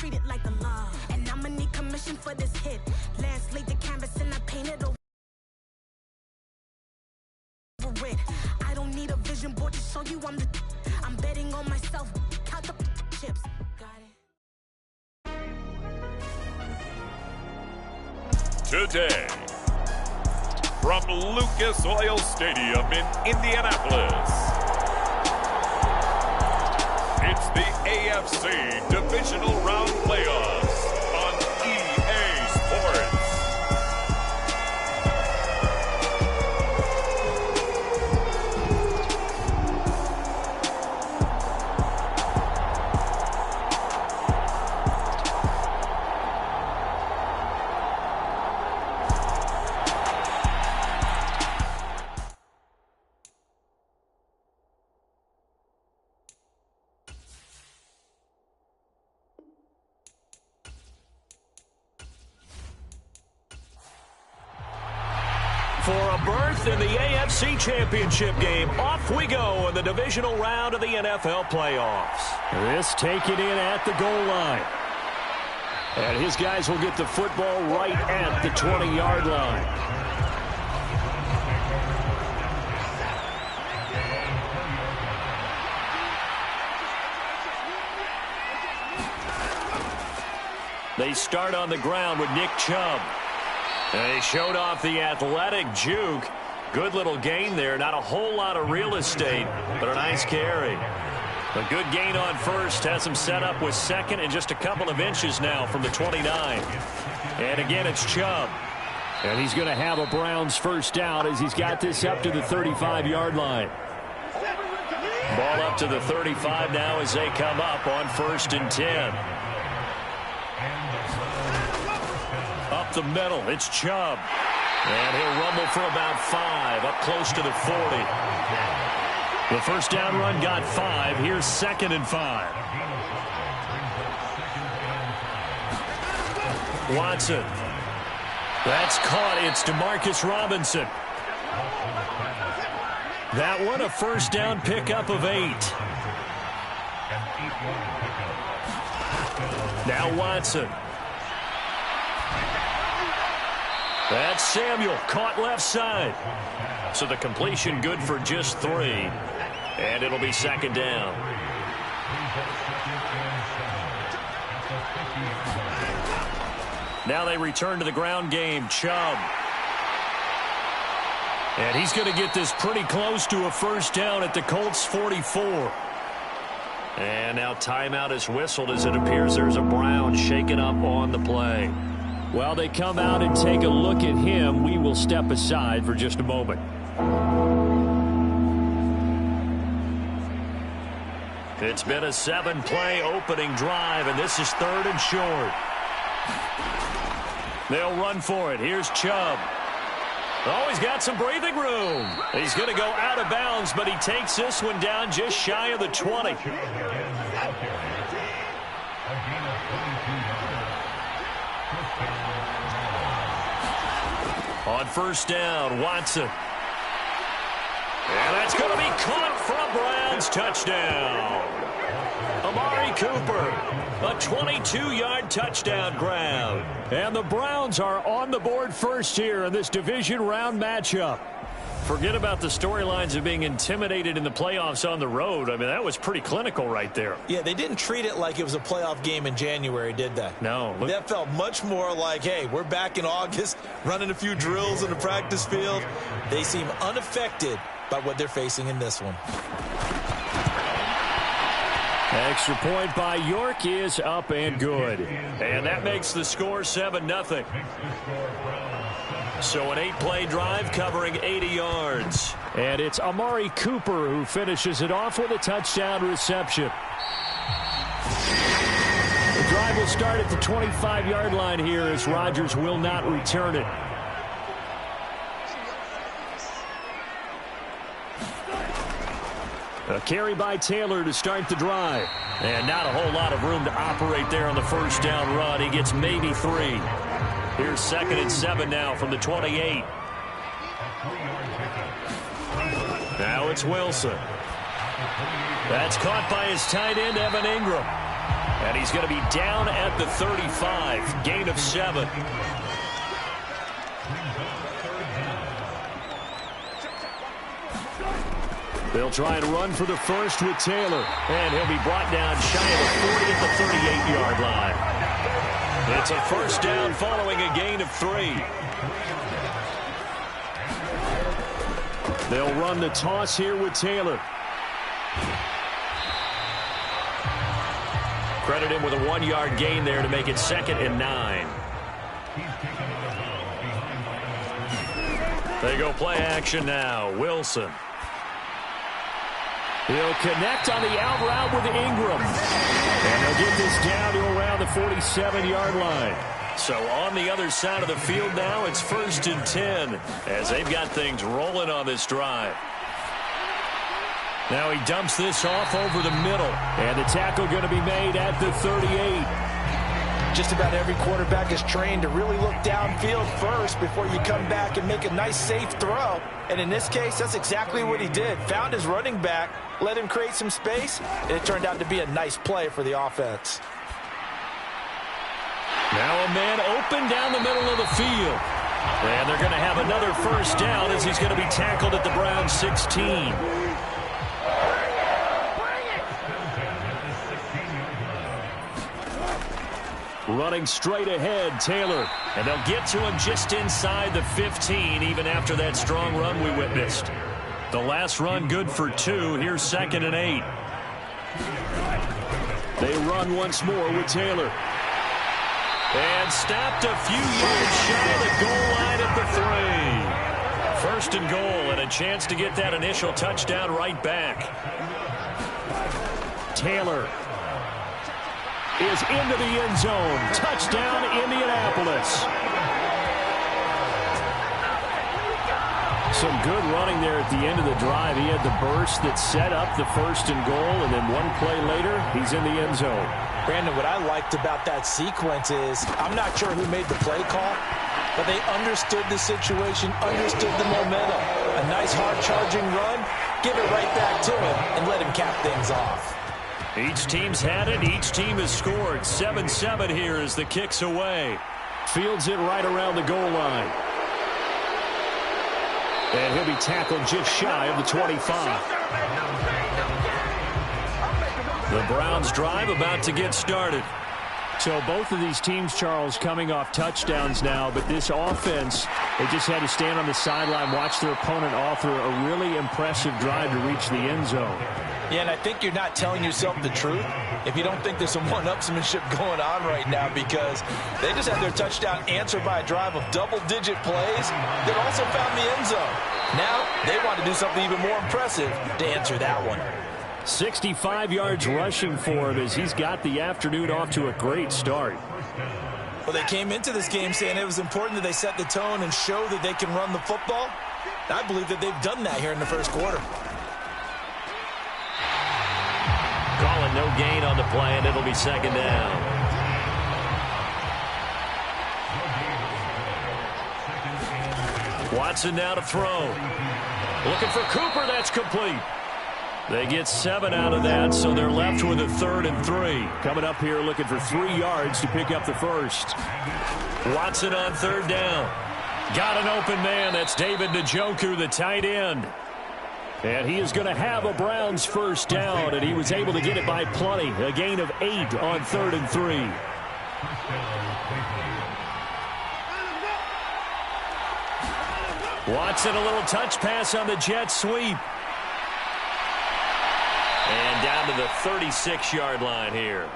treat it like a law. And I'ma need commission for this hit. Lance laid the canvas and I painted over it. I don't need a vision board to show you I'm betting on myself. Count the chips. Got it. Today, from Lucas Oil Stadium in Indianapolis, it's the AFC Divisional Round Playoffs on EA Sports. For a berth in the AFC Championship game, off we go in the divisional round of the NFL playoffs. This taken in at the goal line. And his guys will get the football right at the 20-yard line. They start on the ground with Nick Chubb. And he showed off the athletic juke. Good little gain there. Not a whole lot of real estate, but a nice carry. A good gain on first has him set up with second and just a couple of inches now from the 29. And again, it's Chubb. And he's going to have a Browns first down as he's got this up to the 35-yard line. Ball up to the 35 now as they come up on 1st and 10. Up the middle, it's Chubb. And he'll rumble for about 5, up close to the 40. The first down run got 5. Here's 2nd and 5. Watson. That's caught. It's Demarcus Robinson. That one, a first down pickup of 8. Now Watson. That's Samuel, caught left side. So the completion good for just 3. And it'll be 2nd down. Now they return to the ground game. Chubb. And he's going to get this pretty close to a first down at the Colts 44. And now timeout is whistled as it appears there's a Brown shaken up on the play. While they come out and take a look at him, we will step aside for just a moment. It's been a 7-play opening drive, and this is 3rd and short. They'll run for it. Here's Chubb. Oh, he's got some breathing room. He's going to go out of bounds, but he takes this one down just shy of the 20. On first down, Watson. And that's going to be caught for a Browns touchdown. Amari Cooper, a 22-yard touchdown grab. And the Browns are on the board first here in this division round matchup. Forget about the storylines of being intimidated in the playoffs on the road. I mean, that was pretty clinical right there. Yeah, they didn't treat it like it was a playoff game in January, did they? No. That felt much more like, hey, we're back in August, running a few drills in the practice field. They seem unaffected by what they're facing in this one. Extra point by York is up and good. And that makes the score 7-0. So an 8-play drive covering 80 yards. And it's Amari Cooper who finishes it off with a touchdown reception. The drive will start at the 25-yard line here as Rodgers will not return it. A carry by Taylor to start the drive. And not a whole lot of room to operate there on the first down run. He gets maybe 3. Here's 2nd and 7 now from the 28. Now it's Wilson. That's caught by his tight end, Evan Ingram. And he's going to be down at the 35. Gain of 7. They'll try and run for the first with Taylor. And he'll be brought down shy of the 40 at the 38-yard line. It's a first down following a gain of 3. They'll run the toss here with Taylor. Credit him with a 1-yard gain there to make it 2nd and 9. They go play action now. Wilson. He'll connect on the out route with Ingram. And they'll get this down to around the 47-yard line. So on the other side of the field now, it's 1st and 10 as they've got things rolling on this drive. Now he dumps this off over the middle. And the tackle going to be made at the 38. Just about every quarterback is trained to really look downfield first before you come back and make a nice, safe throw. And in this case, that's exactly what he did. Found his running back, let him create some space, and it turned out to be a nice play for the offense. Now a man open down the middle of the field. And they're going to have another first down as he's going to be tackled at the Browns 16. Running straight ahead, Taylor. And they'll get to him just inside the 15, even after that strong run we witnessed. The last run good for 2. Here's 2nd and 8. They run once more with Taylor. And stopped a few yards shy of the goal line at the 3. 1st and goal and a chance to get that initial touchdown right back. Taylor is into the end zone. Touchdown, Indianapolis. Some good running there at the end of the drive. He had the burst that set up the 1st and goal, and then one play later, he's in the end zone. Brandon, what I liked about that sequence is I'm not sure who made the play call, but they understood the situation, understood the momentum. A nice hard-charging run, give it right back to him, and let him cap things off. Each team's had it. Each team has scored. 7-7 here as the kick's away. Fields it right around the goal line. And he'll be tackled just shy of the 25. The Browns drive about to get started. So both of these teams, Charles, coming off touchdowns now, but this offense, they just had to stand on the sideline, watch their opponent author a really impressive drive to reach the end zone. Yeah, and I think you're not telling yourself the truth if you don't think there's some one-upsmanship going on right now, because they just had their touchdown answered by a drive of double-digit plays that also found the end zone. Now they want to do something even more impressive to answer that one. 65 yards rushing for him as he's got the afternoon off to a great start. Well, they came into this game saying it was important that they set the tone and show that they can run the football. I believe that they've done that here in the first quarter. Calling no gain on the play, and it'll be 2nd down. Watson now to throw. Looking for Cooper. That's complete. They get 7 out of that, so they're left with a 3rd and 3. Coming up here looking for 3 yards to pick up the first. Watson on 3rd down. Got an open man. That's David Njoku, the tight end. And he is going to have a Browns first down, and he was able to get it by plenty. A gain of 8 on 3rd and 3. Watson, a little touch pass on the jet sweep. And down to the 36-yard line here.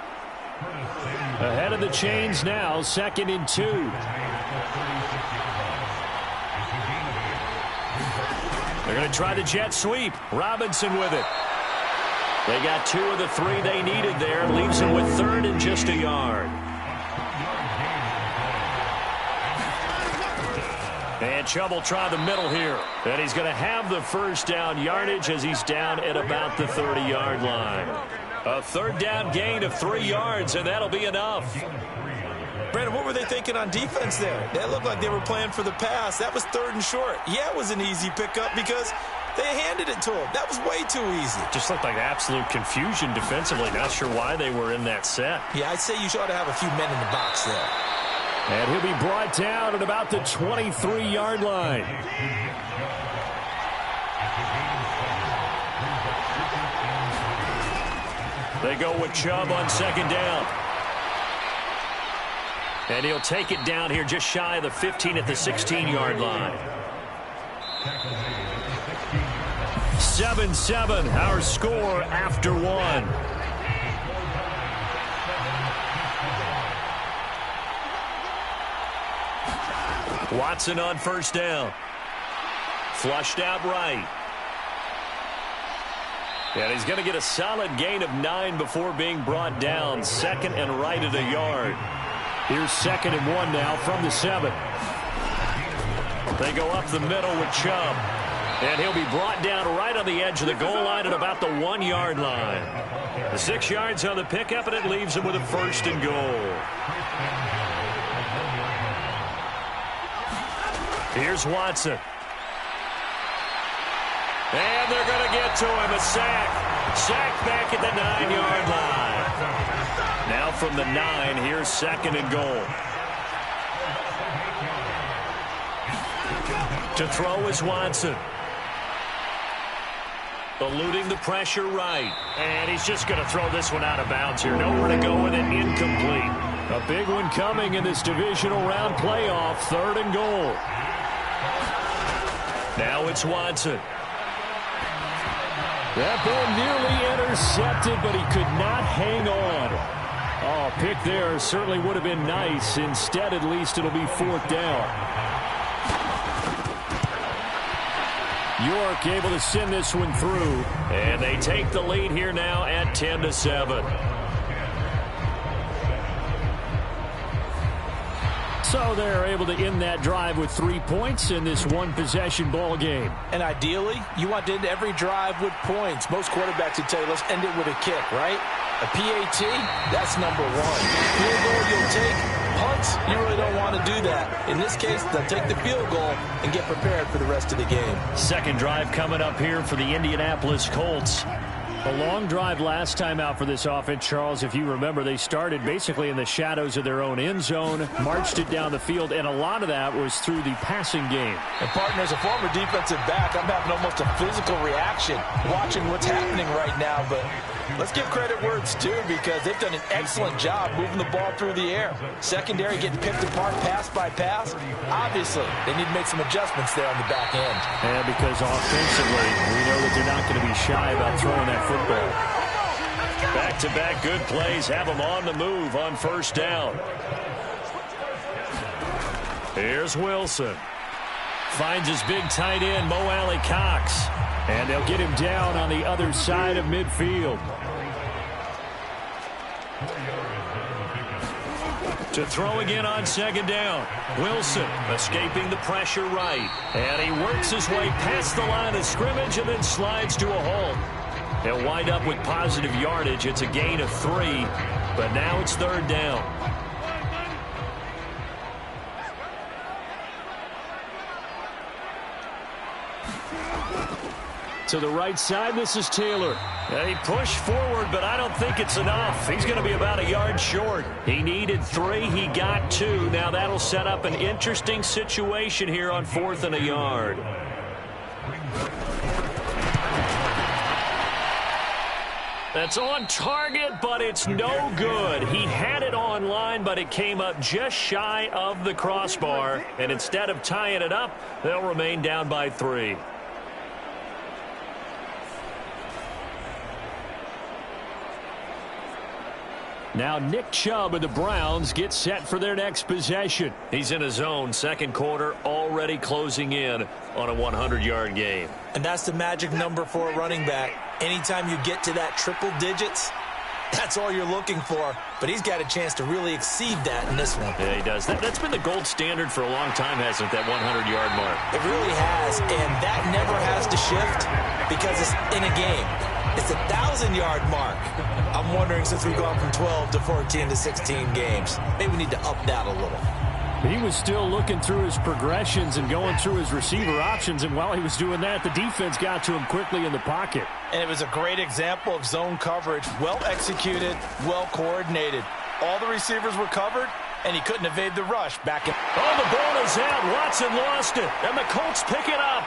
Ahead of the chains now, 2nd and 2. They're going to try the jet sweep. Robinson with it. They got 2 of the 3 they needed there. Leaves them with 3rd and just a yard. And Chubb will try the middle here. And he's going to have the first down yardage as he's down at about the 30-yard line. A 3rd down gain of 3 yards, and that'll be enough. Brandon, what were they thinking on defense there? That looked like they were playing for the pass. That was 3rd and short. Yeah, it was an easy pickup because They handed it to him. That was way too easy. Just looked like absolute confusion defensively. Not sure why they were in that set. Yeah, I'd say you ought to have a few men in the box there. And he'll be brought down at about the 23-yard line. They go with Chubb on second down. And he'll take it down here just shy of the 15 at the 16-yard line. 7-7, our score after one. Watson on first down. Flushed out right. And he's going to get a solid gain of 9 before being brought down. Second and right at a yard. Here's 2nd and 1 now from the 7. They go up the middle with Chubb. And he'll be brought down right on the edge of the goal line at about the 1-yard line. The 6 yards on the pickup, and it leaves him with a 1st and goal. Here's Watson. And they're going to get to him. A sack. Sack back at the 9-yard line. Now from the 9, here's 2nd and goal. To throw is Watson. Eluding the pressure right. And he's just going to throw this one out of bounds here. Nowhere to go with it. Incomplete. A big one coming in this divisional round playoff. 3rd and goal. Now it's Watson. That ball nearly intercepted, but he could not hang on. Oh, pick there certainly would have been nice. Instead, at least, it'll be 4th down. York able to send this one through. And they take the lead here now at 10-7. So they're able to end that drive with 3 points in this one-possession ball game. And ideally, you want to end every drive with points. Most quarterbacks would tell you, let's end it with a kick, right? A PAT, that's number 1. Field goal you'll take. Punts, you really don't want to do that. In this case, they'll take the field goal and get prepared for the rest of the game. Second drive coming up here for the Indianapolis Colts. A long drive last time out for this offense, Charles. If you remember, they started basically in the shadows of their own end zone, marched it down the field, and a lot of that was through the passing game. And, partner, as a former defensive back, I'm having almost a physical reaction watching what's happening right now. But let's give credit where it's due, because they've done an excellent job moving the ball through the air. Secondary getting picked apart pass by pass. Obviously, they need to make some adjustments there on the back end. And because offensively, we know that they're not going to be shy about throwing that football. Back-to-back good plays have them on the move on first down. Here's Wilson. Finds his big tight end, Mo Alley-Cox. And they'll get him down on the other side of midfield. To throw again on second down. Wilson escaping the pressure right. And he works his way past the line of scrimmage and then slides to a halt. He'll wind up with positive yardage. It's a gain of 3, but now it's 3rd down. To the right side, this is Taylor. He pushed forward, but I don't think it's enough. He's going to be about a yard short. He needed 3. He got 2. Now that'll set up an interesting situation here on 4th and a yard. That's on target, but it's no good. He had it on line, but it came up just shy of the crossbar. And instead of tying it up, they'll remain down by 3. Now Nick Chubb of the Browns gets set for their next possession. He's in his own second quarter, already closing in on a 100-yard game. And that's the magic number for a running back. Anytime you get to that triple digits, that's all you're looking for. But he's got a chance to really exceed that in this one. Yeah, he does. That's been the gold standard for a long time, hasn't it, that 100-yard mark? It really has, and that never has to shift because it's in a game. It's a 1,000-yard mark. I'm wondering, since we've gone from 12 to 14 to 16 games, maybe we need to up that a little. He was still looking through his progressions and going through his receiver options, and while he was doing that, the defense got to him quickly in the pocket. And it was a great example of zone coverage. Well executed, well coordinated. All the receivers were covered, and he couldn't evade the rush. Back in. Oh, the ball is out. Watson lost it, and the Colts pick it up.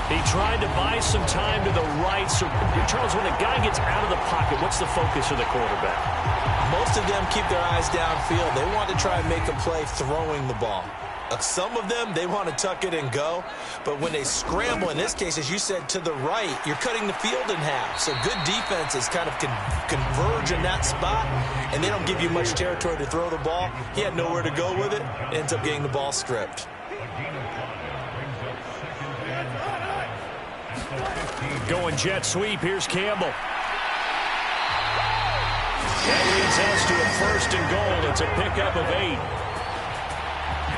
He tried to buy some time to the right. So, Charles, when a guy gets out of the pocket, what's the focus of the quarterback? Most of them keep their eyes downfield. They want to try and make a play throwing the ball. Some of them, they want to tuck it and go. But when they scramble, in this case, as you said, to the right, you're cutting the field in half. So good defenses kind of converge in that spot, and they don't give you much territory to throw the ball. He had nowhere to go with it. Ends up getting the ball stripped. Going jet sweep. Here's Campbell. That leads us to a 1st and goal. It's a pickup of 8.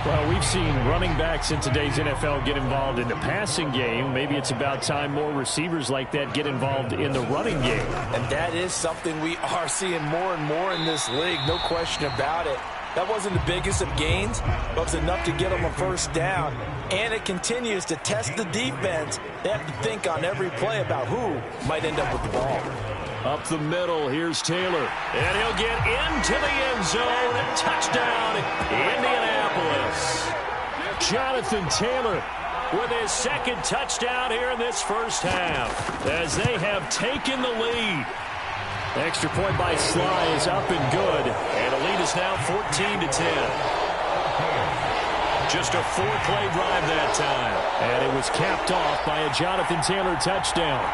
Well, we've seen running backs in today's NFL get involved in the passing game. Maybe it's about time more receivers like that get involved in the running game. And that is something we are seeing more and more in this league. No question about it. That wasn't the biggest of gains, but it was enough to get them a 1st down. And it continues to test the defense. They have to think on every play about who might end up with the ball. Up the middle, here's Taylor. And he'll get into the end zone. Touchdown, Indianapolis. Jonathan Taylor with his 2nd touchdown here in this first half, as they have taken the lead. Extra point by Sly is up and good. And the lead is now 14-10. Just a 4-play drive that time. And it was capped off by a Jonathan Taylor touchdown.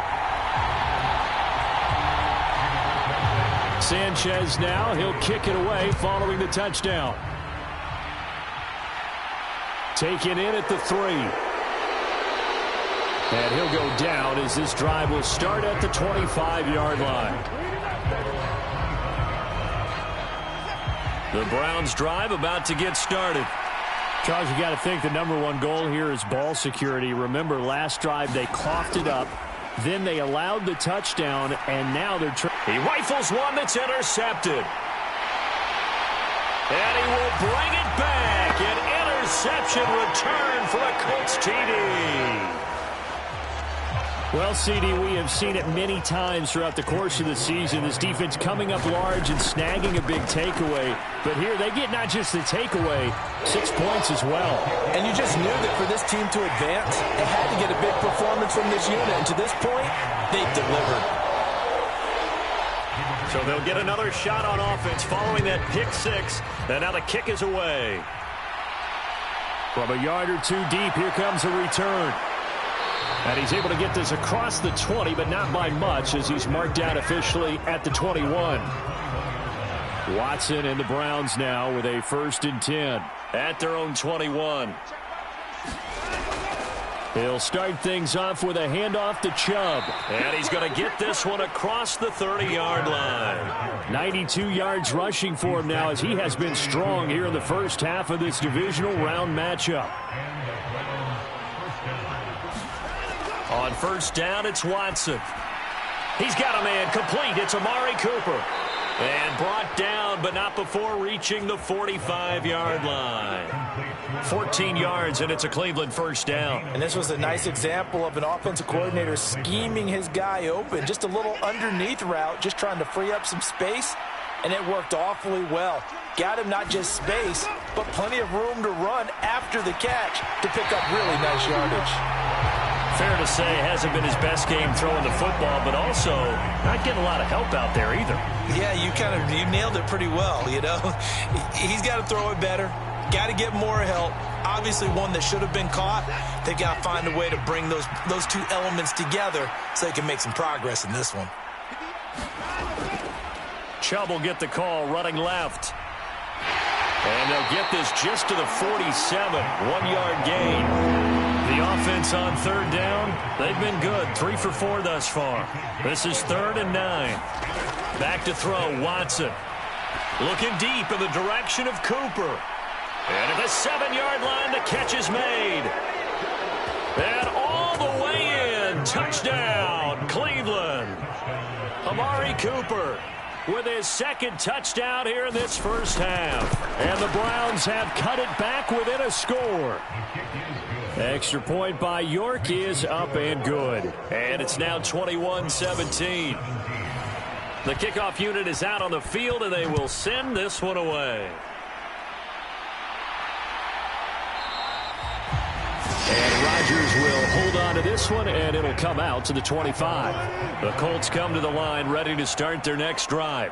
Sanchez now, he'll kick it away following the touchdown. Taken in at the 3. And he'll go down as this drive will start at the 25-yard line. The Browns drive about to get started. Charles, you got to think the #1 goal here is ball security. Remember, last drive they coughed it up. Then they allowed the touchdown, and now they're he rifles one that's intercepted. And he will bring it back. An interception return for a Colts TD. Well, CD, we have seen it many times throughout the course of the season. This defense coming up large and snagging a big takeaway. But here they get not just the takeaway, 6 points as well. And you just knew that for this team to advance, they had to get a big performance from this unit. And to this point, they've delivered. So they'll get another shot on offense following that pick 6. And now the kick is away. From a yard or 2 deep, here comes a return. And he's able to get this across the 20, but not by much, as he's marked out officially at the 21. Watson and the Browns now with a 1st and 10. At their own 21. He'll start things off with a handoff to Chubb. And he's going to get this one across the 30-yard line. 92 yards rushing for him now, as he has been strong here in the first half of this divisional round matchup. On 1st down, it's Watson. He's got a man complete. It's Amari Cooper. And brought down, but not before reaching the 45-yard line. 14 yards, and it's a Cleveland 1st down. And this was a nice example of an offensive coordinator scheming his guy open. Just a little underneath route, just trying to free up some space, and it worked awfully well. Got him not just space, but plenty of room to run after the catch to pick up really nice yardage. Fair to say, hasn't been his best game throwing the football, but also not getting a lot of help out there either. Yeah, you nailed it pretty well, you know. He's got to throw it better. Got to get more help. Obviously one that should have been caught. They've got to find a way to bring those 2 elements together so they can make some progress in this one. Chubb will get the call running left. And they'll get this just to the 47. 1-yard gain. The offense on 3rd down, they've been good. 3 for 4 thus far. This is 3rd and 9. Back to throw, Watson. Looking deep in the direction of Cooper. And at the 7-yard line, the catch is made. And all the way in. Touchdown, Cleveland. A Amari Cooper with his second touchdown here in this first half. And the Browns have cut it back within a score. Extra point by York is up and good. And it's now 21-17. The kickoff unit is out on the field, and they will send this one away. And Rodgers will hold on to this one, and it'll come out to the 25. The Colts come to the line ready to start their next drive.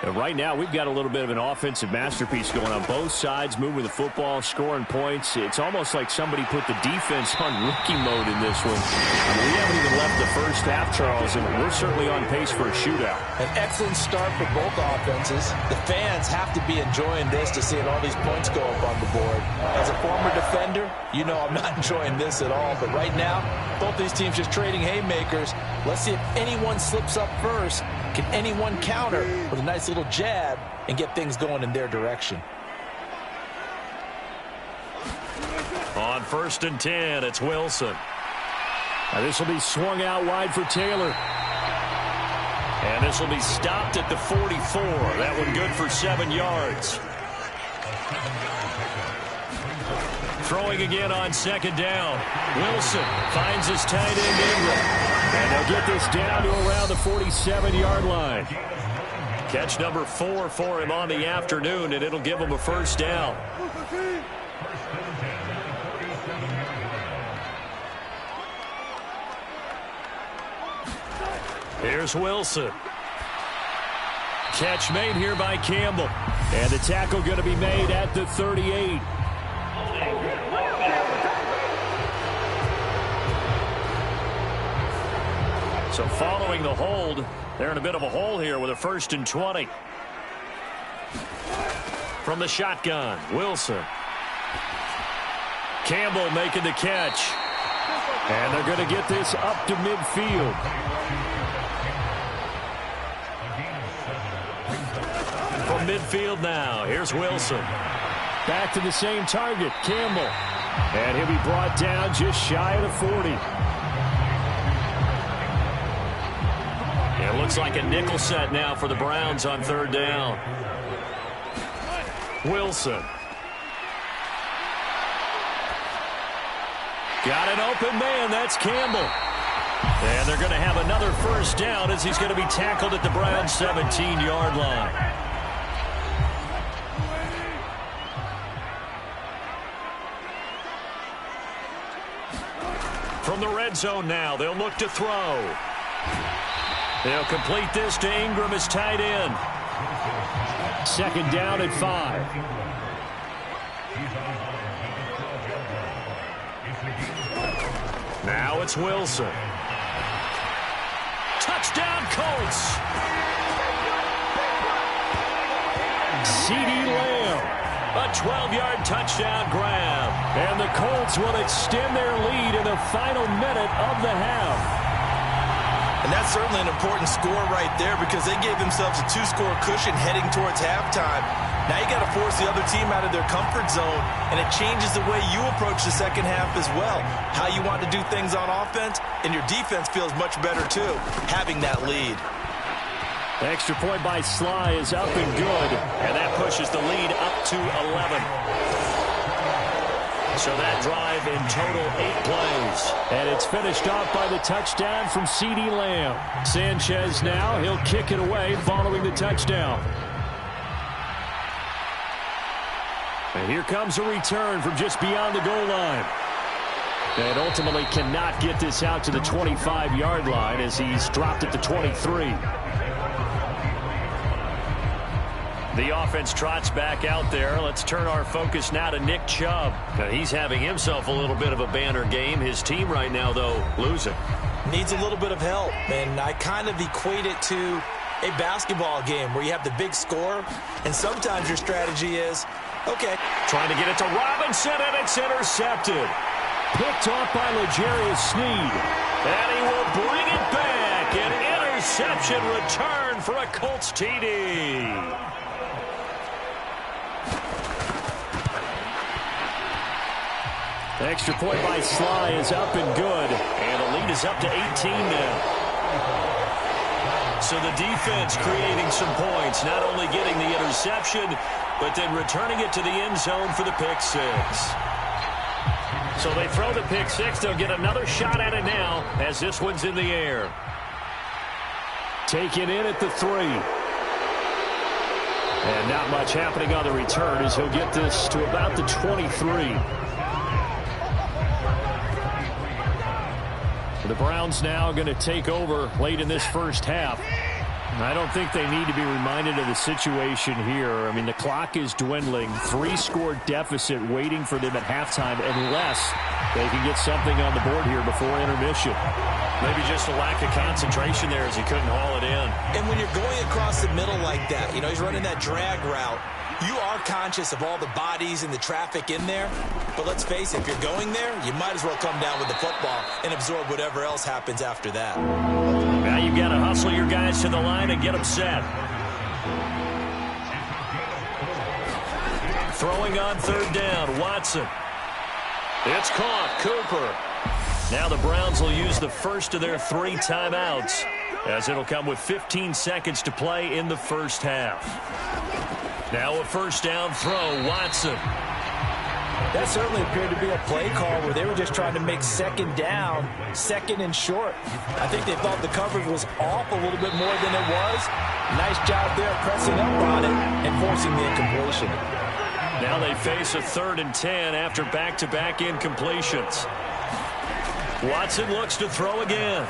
And right now, we've got a little bit of an offensive masterpiece going on both sides, moving the football, scoring points. It's almost like somebody put the defense on rookie mode in this one. I mean, we haven't even left the first half, Charles, and we're certainly on pace for a shootout. An excellent start for both offenses. The fans have to be enjoying this to see all these points go up on the board. As a former defender, you know I'm not enjoying this at all. But right now, both these teams just trading haymakers. Let's see if anyone slips up first. Can anyone counter with a nice little jab and get things going in their direction? On 1st and 10, it's Wilson. Now this will be swung out wide for Taylor. And this will be stopped at the 44. That one good for 7 yards. Throwing again on 2nd down. Wilson finds his tight end Ingram. And they'll get this down to around the 47-yard line. Catch number 4 for him on the afternoon, and it'll give him a first down. Here's Wilson. Catch made here by Campbell. And the tackle going to be made at the 38. So following the hold, they're in a bit of a hole here with a 1st and 20. From the shotgun, Wilson. Campbell making the catch. And they're going to get this up to midfield. From midfield now, here's Wilson. Back to the same target, Campbell. And he'll be brought down just shy of the 40. It looks like a nickel set now for the Browns on 3rd down. Wilson. Got an open man. That's Campbell. And they're going to have another first down as he's going to be tackled at the Browns' 17-yard line. From the red zone now, they'll look to throw. They'll complete this to Ingram as tight end. 2nd down at 5. Now it's Wilson. Touchdown, Colts. CeeDee Lamb. A 12-yard touchdown grab. And the Colts will extend their lead in the final minute of the half. And that's certainly an important score right there because they gave themselves a 2-score cushion heading towards halftime. Now you got to force the other team out of their comfort zone, and it changes the way you approach the second half as well. How you want to do things on offense, and your defense feels much better too, having that lead. Extra point by Sly is up and good. And that pushes the lead up to 11. So that drive in total 8 plays. And it's finished off by the touchdown from CeeDee Lamb. Sanchez now, he'll kick it away following the touchdown. And here comes a return from just beyond the goal line. And ultimately cannot get this out to the 25-yard line as he's dropped at the 23. The offense trots back out there. Let's turn our focus now to Nick Chubb. Now, he's having himself a little bit of a banner game. His team right now, though, losing. Needs a little bit of help, and I kind of equate it to a basketball game where you have the big score, and sometimes your strategy is, okay. Trying to get it to Robinson, and it's intercepted. Picked off by L'Jarius Sneed. And he will bring it back. An interception return for a Colts TD. Extra point by Sly is up and good. And the lead is up to 18 now. So the defense creating some points, not only getting the interception, but then returning it to the end zone for the pick six. So they throw the pick six. They'll get another shot at it now as this one's in the air. Taken in at the 3. And not much happening on the return as he'll get this to about the 23. The Browns now going to take over late in this first half. I don't think they need to be reminded of the situation here. I mean, the clock is dwindling. 3-score deficit waiting for them at halftime unless they can get something on the board here before intermission. Maybe just a lack of concentration there as he couldn't haul it in. And when you're going across the middle like that, you know, he's running that drag route, you are conscious of all the bodies and the traffic in there. But let's face it, if you're going there, you might as well come down with the football and absorb whatever else happens after that. Now you've got to hustle your guys to the line and get them set. Throwing on third down, Watson. It's caught, Cooper. Now the Browns will use the first of their 3 timeouts as it'll come with 15 seconds to play in the first half. Now a first down throw, Watson. That certainly appeared to be a play call where they were just trying to make second down, second and short. I think they thought the coverage was off a little bit more than it was. Nice job there pressing up on it and forcing the incompletion. Now they face a 3rd and 10 after back-to-back incompletions. Watson looks to throw again.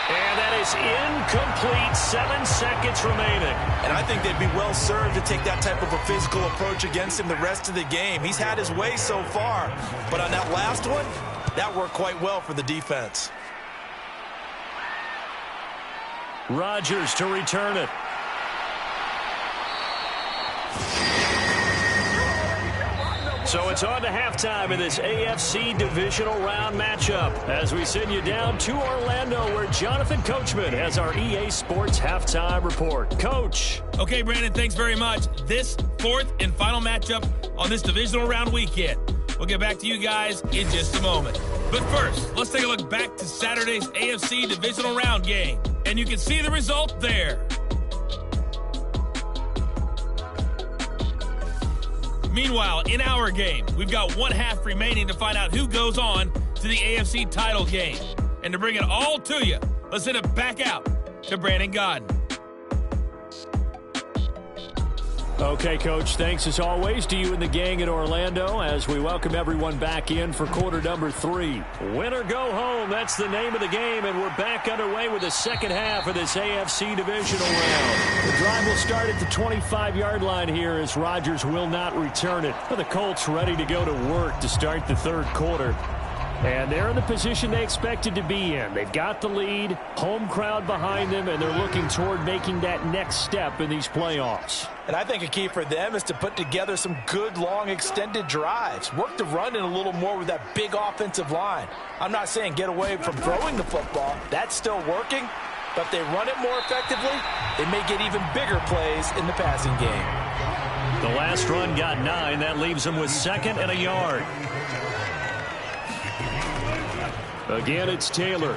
And that is incomplete. 7 seconds remaining. And I think they'd be well served to take that type of a physical approach against him the rest of the game. He's had his way so far. But on that last one, that worked quite well for the defense. Rodgers to return it. So it's on to halftime in this AFC divisional round matchup as we send you down to Orlando where Jonathan Coachman has our EA Sports halftime report. Coach. Okay, Brandon, thanks very much. This 4th and final matchup on this divisional round weekend. We'll get back to you guys in just a moment. But first, let's take a look back to Saturday's AFC divisional round game. And you can see the result there. Meanwhile, in our game, we've got 1 half remaining to find out who goes on to the AFC title game. And to bring it all to you, let's send it back out to Brandon Godden. Okay, Coach, thanks as always to you and the gang in Orlando as we welcome everyone back in for quarter number 3. Win or go home, that's the name of the game, and we're back underway with the second half of this AFC divisional round. The drive will start at the 25-yard line here as Rodgers will not return it. The Colts ready to go to work to start the third quarter. And they're in the position they expected to be in. They've got the lead, home crowd behind them, and they're looking toward making that next step in these playoffs. And I think a key for them is to put together some good, long, extended drives. Work the run in a little more with that big offensive line. I'm not saying get away from throwing the football. That's still working. But if they run it more effectively, they may get even bigger plays in the passing game. The last run got 9. That leaves them with 2nd and a yard. Again, it's Taylor.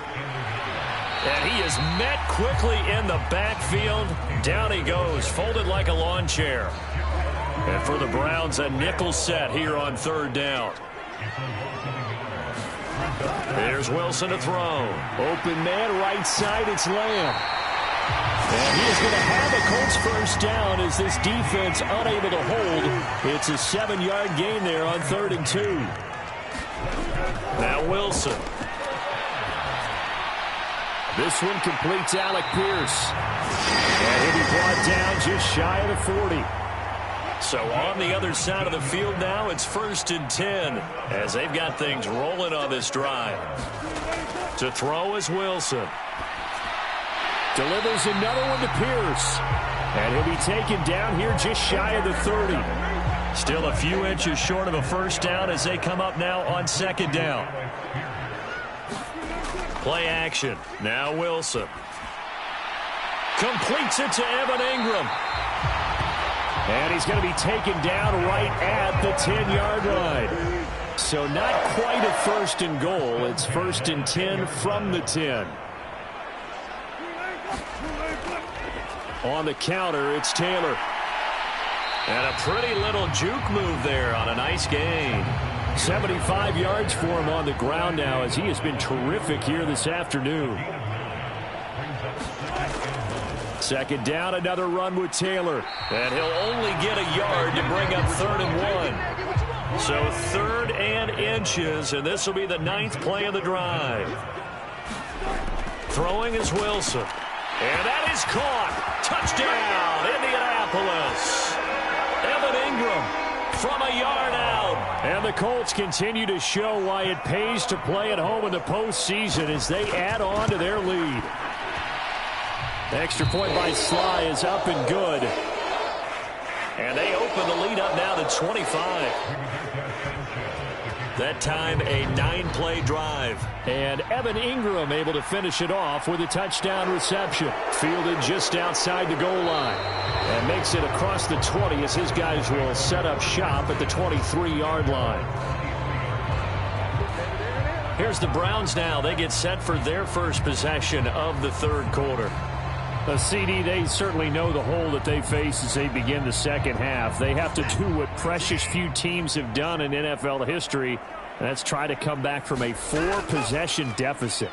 And he is met quickly in the backfield. Down he goes, folded like a lawn chair. And for the Browns, a nickel set here on 3rd down. Here's Wilson to throw. Open man, right side, it's Lamb. And he is going to have a Colts first down as this defense unable to hold. It's a 7-yard gain there on 3rd and 2. Now Wilson. This one completes Alec Pierce. And he'll be brought down just shy of the 40. So on the other side of the field now, it's 1st and 10 as they've got things rolling on this drive. To throw is Wilson. Delivers another one to Pierce. And he'll be taken down here just shy of the 30. Still a few inches short of a first down as they come up now on 2nd down. Play action. Now Wilson. Completes it to Evan Ingram. And he's going to be taken down right at the 10-yard line. So not quite a 1st and goal. It's 1st and 10 from the 10. On the counter, it's Taylor. And a pretty little juke move there on a nice gain. 75 yards for him on the ground now as he has been terrific here this afternoon. Second down, another run with Taylor. And he'll only get a yard to bring up 3rd and 1. So 3rd and inches, and this will be the 9th play of the drive. Throwing is Wilson. And that is caught. Touchdown, Indianapolis. Evan Ingram from a yard out. And the Colts continue to show why it pays to play at home in the postseason as they add on to their lead. Extra point by Sly is up and good. And they open the lead up now to 25. That time a 9-play drive. And Evan Ingram able to finish it off with a touchdown reception. Fielded just outside the goal line. And makes it across the 20 as his guys will set up shop at the 23-yard line. Here's the Browns now. They get set for their first possession of the 3rd quarter. A CD, they certainly know the hole that they face as they begin the second half. They have to do what precious few teams have done in NFL history, and that's try to come back from a 4-possession deficit.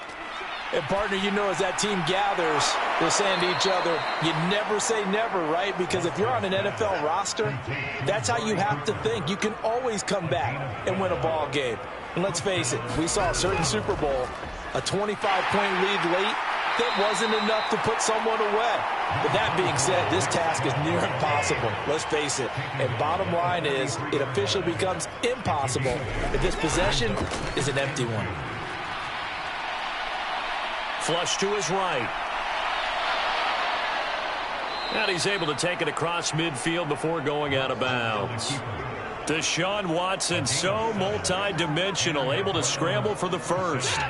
And, partner, you know as that team gathers, they're saying to each other, you never say never, right? Because if you're on an NFL roster, that's how you have to think. You can always come back and win a ball game. And let's face it, we saw a certain Super Bowl, a 25-point lead late, that wasn't enough to put someone away. But that being said, this task is near impossible. Let's face it. And bottom line is, it officially becomes impossible if this possession is an empty one. Flush to his right. And he's able to take it across midfield before going out of bounds. Deshaun Watson, so multi-dimensional, able to scramble for the first.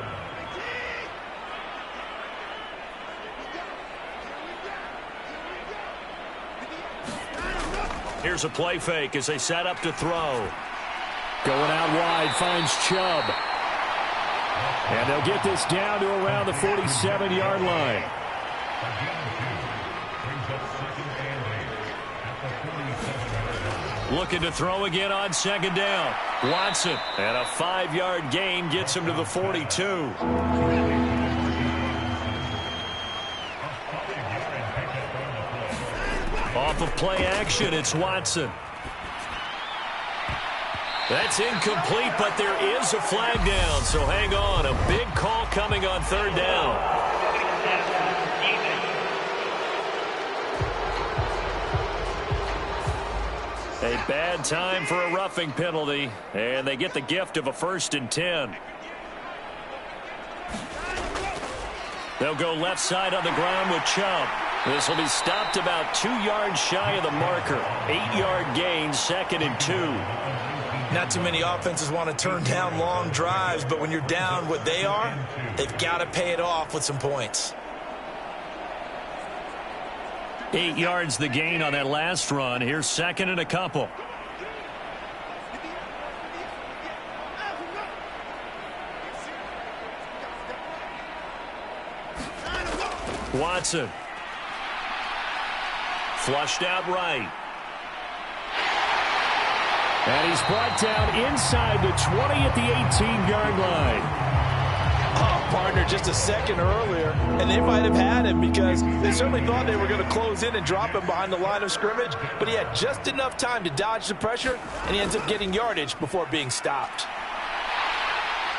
Here's a play fake as they set up to throw. Going out wide, finds Chubb. And they'll get this down to around the 47-yard line. Looking to throw again on 2nd down. Watson, and a 5-yard gain gets him to the 42. Off of play action, it's Watson. That's incomplete, but there is a flag down, so hang on. A big call coming on 3rd down. A bad time for a roughing penalty, and they get the gift of a 1st and 10. They'll go left side on the ground with Chubb. This will be stopped about 2 yards shy of the marker. 8-yard gain, 2nd and 2. Not too many offenses want to turn down long drives, but when you're down what they are, they've got to pay it off with some points. 8 yards the gain on that last run. Here's 2nd and a couple. Watson. Flushed out right. And he's brought down inside the 20 at the 18-yard line. Oh, partner, just a second earlier, and they might have had him because they certainly thought they were going to close in and drop him behind the line of scrimmage, but he had just enough time to dodge the pressure, and he ends up getting yardage before being stopped.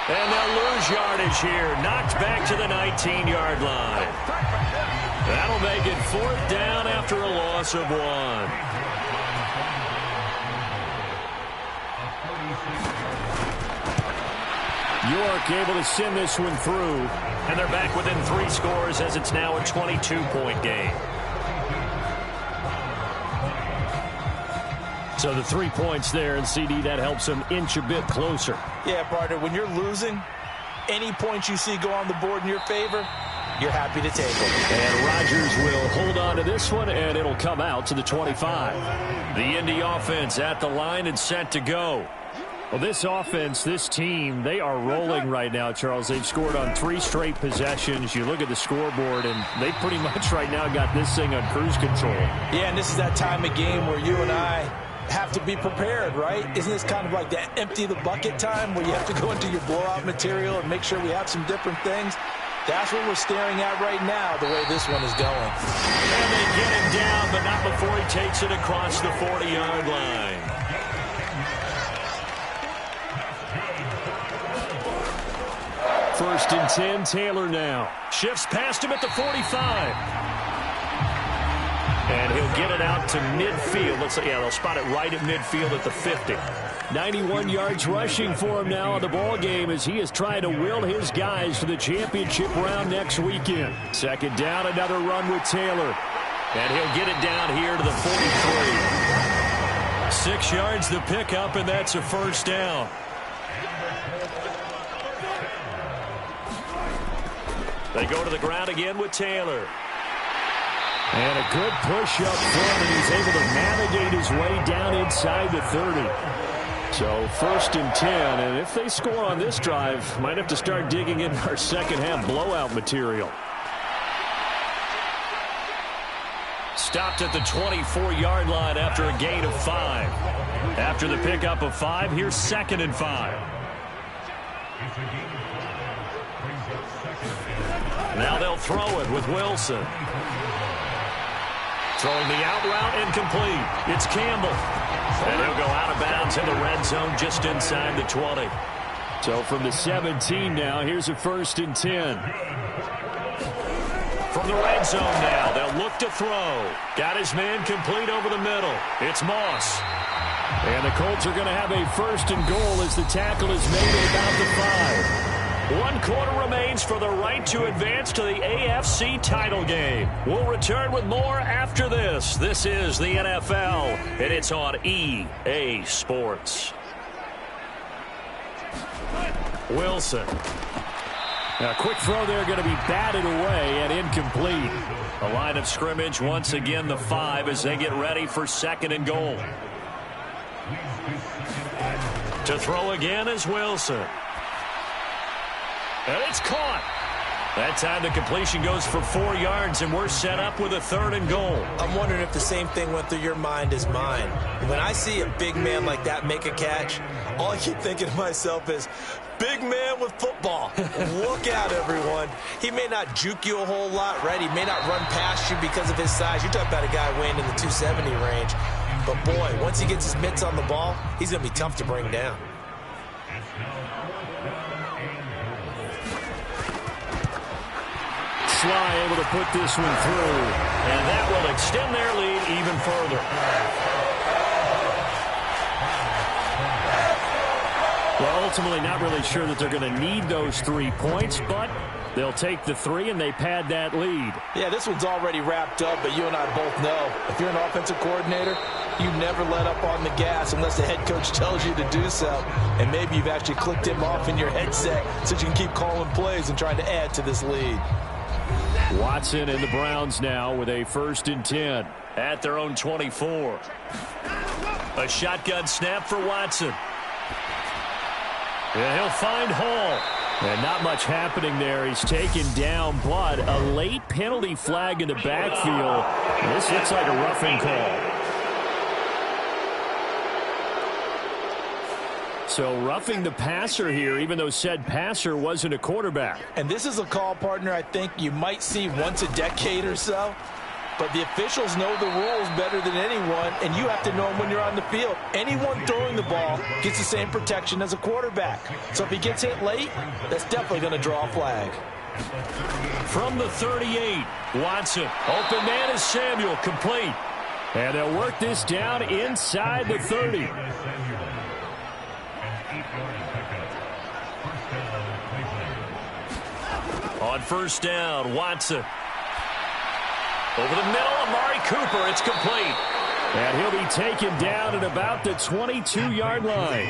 And they'll lose yardage here. Knocked back to the 19-yard line. That'll make it 4th down after a loss of 1. York able to send this one through. And they're back within 3 scores as it's now a 22-point game. So the 3 points there, and CD, that helps them inch a bit closer. Yeah, partner, when you're losing, any points you see go on the board in your favor, you're happy to take them. And Rodgers will hold on to this one, and it'll come out to the 25. The Indy offense at the line and set to go. Well, this offense, this team, they are rolling right now, Charles. They've scored on 3 straight possessions. You look at the scoreboard, and they pretty much right now got this thing on cruise control. Yeah, and this is that time of game where you and I have to be prepared, right? Isn't this kind of like that empty the bucket time where you have to go into your blowout material and make sure we have some different things? That's what we're staring at right now, the way this one is going. And they get him down, but not before he takes it across the 40-yard line. First and 10, Taylor now. Shifts past him at the 45. And he'll get it out to midfield. They'll spot it right at midfield at the 50. 91 yards rushing for him now in the ball game as he is trying to will his guys to the championship round next weekend. Second down, another run with Taylor. And he'll get it down here to the 43. 6 yards the pickup, and that's a first down. They go to the ground again with Taylor. And a good push up front, and he's able to navigate his way down inside the 30. So first and 10, and if they score on this drive, might have to start digging in our second half blowout material. Stopped at the 24-yard line after a gain of 5. After the pickup of 5, here's second and 5. Now they'll throw it with Wilson. Throwing the out route incomplete. It's Campbell. And he'll go out of bounds in the red zone just inside the 20. So from the 17 now, here's a first and 10. From the red zone now, they'll look to throw. Got his man complete over the middle. It's Moss. And the Colts are going to have a first and goal as the tackle is made at about the 5. 1 quarter remains for the right to advance to the AFC title game. We'll return with more after this. This is the NFL, and it's on EA Sports. Wilson. A quick throw there going to be batted away and incomplete. The line of scrimmage once again the 5 as they get ready for second and goal. To throw again is Wilson. And it's caught. That time the completion goes for 4 yards, and we're set up with a third and goal. I'm wondering if the same thing went through your mind as mine. When I see a big man like that make a catch, all I keep thinking to myself is, big man with football. Look out, everyone. He may not juke you a whole lot, right? He may not run past you because of his size. You're talking about a guy weighing in the 270 range. But, boy, once he gets his mitts on the ball, he's going to be tough to bring down. Sly able to put this one through. And that will extend their lead even further. Well, ultimately not really sure that they're going to need those 3 points, but they'll take the 3 and they pad that lead. Yeah, this one's already wrapped up, but you and I both know if you're an offensive coordinator, you never let up on the gas unless the head coach tells you to do so. And maybe you've actually clicked him off in your headset so you can keep calling plays and trying to add to this lead. Watson and the Browns now with a first and 10. At their own 24. A shotgun snap for Watson. And he'll find Hall. And not much happening there. He's taken down, but a late penalty flag in the backfield. This looks like a roughing call. So roughing the passer here, even though said passer wasn't a quarterback. And this is a call, partner, I think you might see once a decade or so. But the officials know the rules better than anyone, and you have to know them when you're on the field. Anyone throwing the ball gets the same protection as a quarterback. So if he gets hit late, that's definitely going to draw a flag. From the 38, Watson. Open man is Samuel, complete. And they'll work this down inside the 30. On first down, Watson. Over the middle, Amari Cooper, it's complete. And he'll be taken down at about the 22-yard line.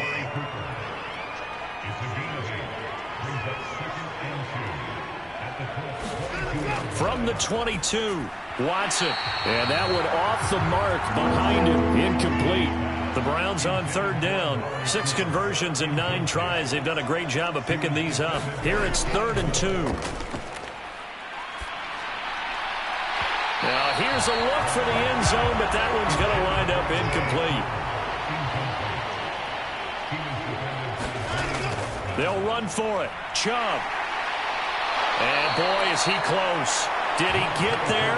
From the 22, Watson. And that one off the mark behind him, incomplete. The Browns on third down. 6 conversions and 9 tries. They've done a great job of picking these up. Here it's 3rd and 2. Now here's a look for the end zone, but that one's going to wind up incomplete. They'll run for it. Chubb. And boy, is he close. Did he get there?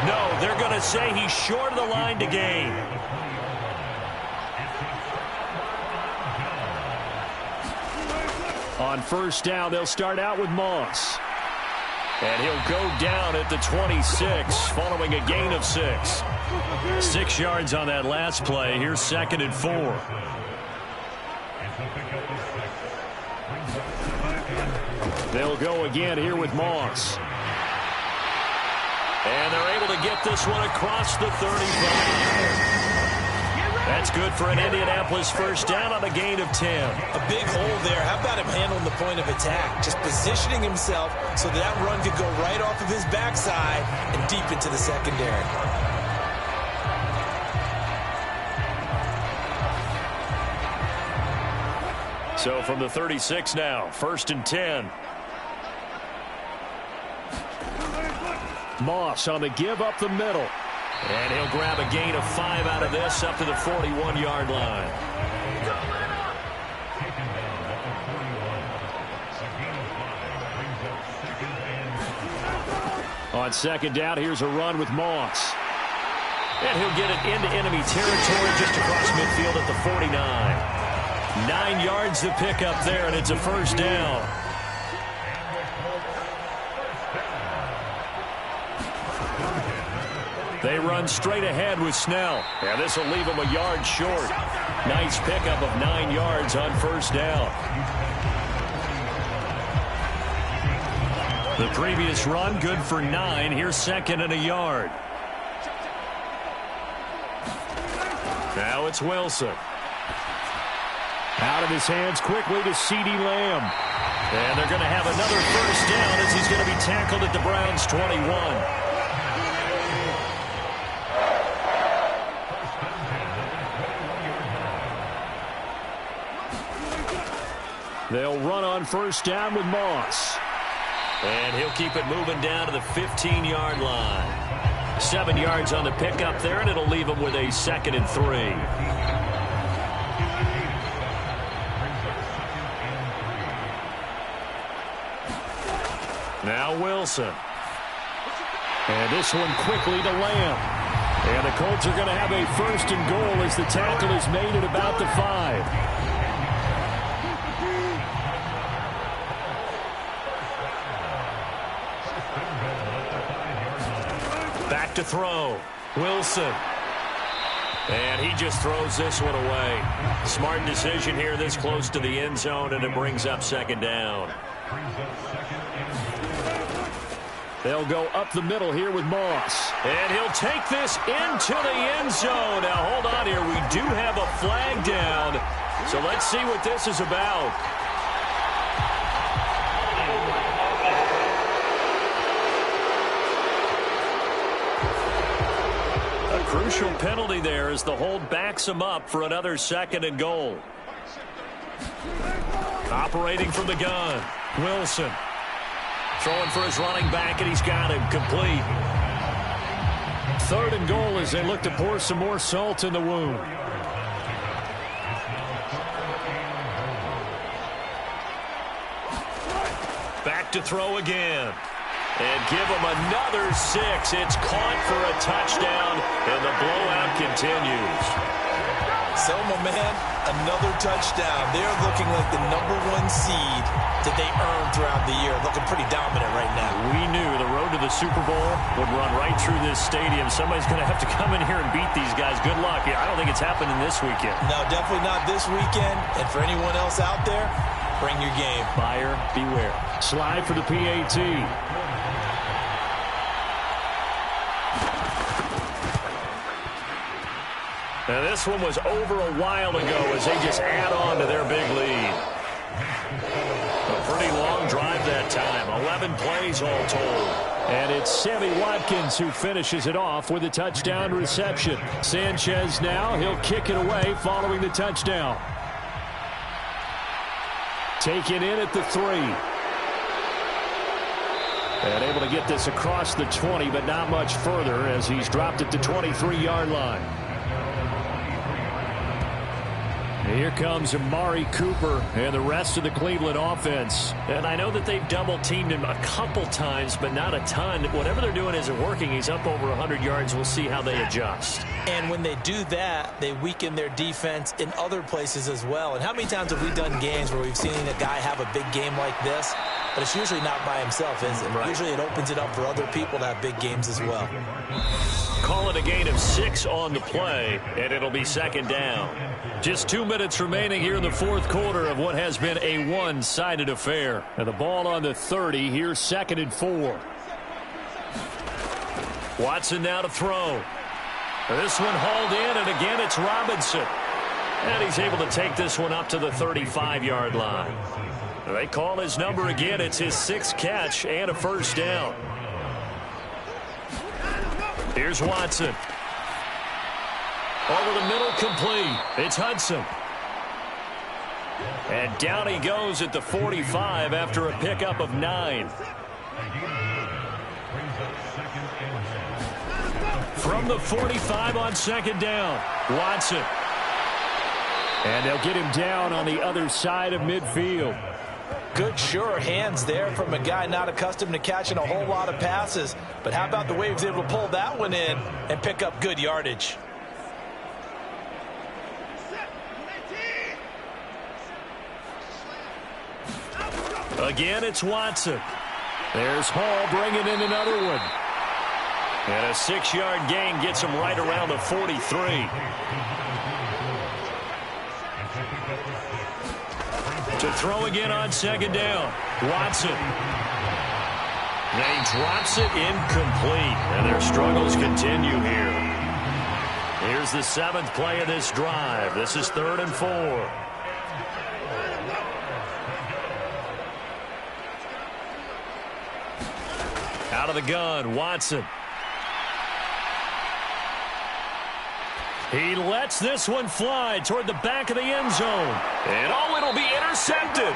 No, they're going to say he's short of the line to gain. On first down, they'll start out with Moss. And he'll go down at the 26 following a gain of 6. 6 yards on that last play. Here's 2nd and 4. They'll go again here with Moss. And they're able to get this one across the 35. That's good for an Indianapolis first down on a gain of 10. A big hole there. How about him handling the point of attack? Just positioning himself so that run could go right off of his backside and deep into the secondary. So from the 36 now, 1st and 10. Moss on the give up the middle. And he'll grab a gain of 5 out of this up to the 41-yard line. On 2nd down, here's a run with Moss. And he'll get it into enemy territory just across midfield at the 49. 9 yards to pick up there, and it's a first down. They run straight ahead with Snell. And this will leave them a yard short. Nice pickup of 9 yards on first down. The previous run, good for 9. Here's 2nd and a yard. Now it's Wilson. Out of his hands quickly to CeeDee Lamb. And they're going to have another first down as he's going to be tackled at the Browns' 21. They'll run on first down with Moss. And he'll keep it moving down to the 15-yard line. 7 yards on the pickup there, and it'll leave him with a 2nd and 3. Now Wilson. And this one quickly to Lamb. And the Colts are going to have a 1st and goal as the tackle is made at about the 5. Back to throw. Wilson. And he just throws this one away. Smart decision here this close to the end zone, and it brings up 2nd down. They'll go up the middle here with Moss. And he'll take this into the end zone. Now, hold on here. We do have a flag down. So let's see what this is about. A crucial penalty there as the hold backs him up for another 2nd and goal. Operating from the gun, Wilson. Throwing for his running back, and he's got him complete. 3rd and goal as they look to pour some more salt in the wound. Back to throw again. And give him another 6. It's caught for a touchdown, and the blowout continues. So, my man, another touchdown. They're looking like the #1 seed that they earned throughout the year. Looking pretty dominant right now. We knew the road to the Super Bowl would run right through this stadium. Somebody's going to have to come in here and beat these guys. Good luck. I don't think it's happening this weekend. No, definitely not this weekend. And for anyone else out there, bring your game. Buyer beware. Slide for the PAT. Now this one was over a while ago as they just add on to their big lead. A pretty long drive that time. 11 plays all told. And it's Sammy Watkins who finishes it off with a touchdown reception. Sanchez now, he'll kick it away following the touchdown. Taken in at the 3. And able to get this across the 20, but not much further as he's dropped it to 23-yard line. Here comes Amari Cooper and the rest of the Cleveland offense. And I know that they've double-teamed him a couple times, but not a ton. Whatever they're doing isn't working. He's up over 100 yards. We'll see how they adjust. And when they do that, they weaken their defense in other places as well. And how many times have we done games where we've seen a guy have a big game like this? But it's usually not by himself, is it? Right. Usually it opens it up for other people to have big games as well. Call it a gain of 6 on the play, and it'll be second down. Just 2 minutes remaining here in the fourth quarter of what has been a one-sided affair. And the ball on the 30, here's 2nd and 4. Watson now to throw. This one hauled in, and again it's Robinson. And he's able to take this one up to the 35-yard line. They call his number again. It's his 6th catch and a first down. Here's Watson. Over the middle, complete. It's Hudson. And down he goes at the 45 after a pickup of 9. From the 45 on second down, Watson. And they'll get him down on the other side of midfield. Good, sure hands there from a guy not accustomed to catching a whole lot of passes. But how about the way he was able to pull that one in and pick up good yardage? Again, it's Watson. There's Hall bringing in another one. And a 6-yard gain gets him right around the 43. To throw again on second down, Watson. And he drops it incomplete. And their struggles continue here. Here's the 7th play of this drive. This is 3rd and 4. Out of the gun, Watson. He lets this one fly toward the back of the end zone. And it'll be intercepted.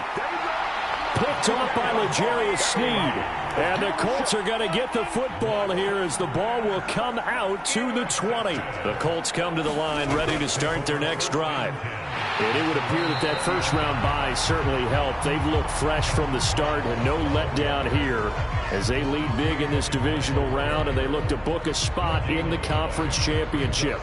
Picked off by L'Jarius Sneed. And the Colts are going to get the football here as the ball will come out to the 20. The Colts come to the line ready to start their next drive. And it would appear that that first-round bye certainly helped. They've looked fresh from the start and no letdown here as they lead big in this divisional round and they look to book a spot in the conference championship.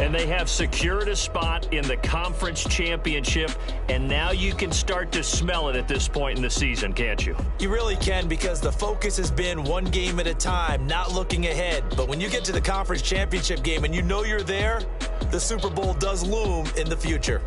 And they have secured a spot in the conference championship, and now you can start to smell it at this point in the season, can't you? You really can, because the focus has been one game at a time, not looking ahead. But when you get to the conference championship game and you know you're there, the Super Bowl does loom in the future.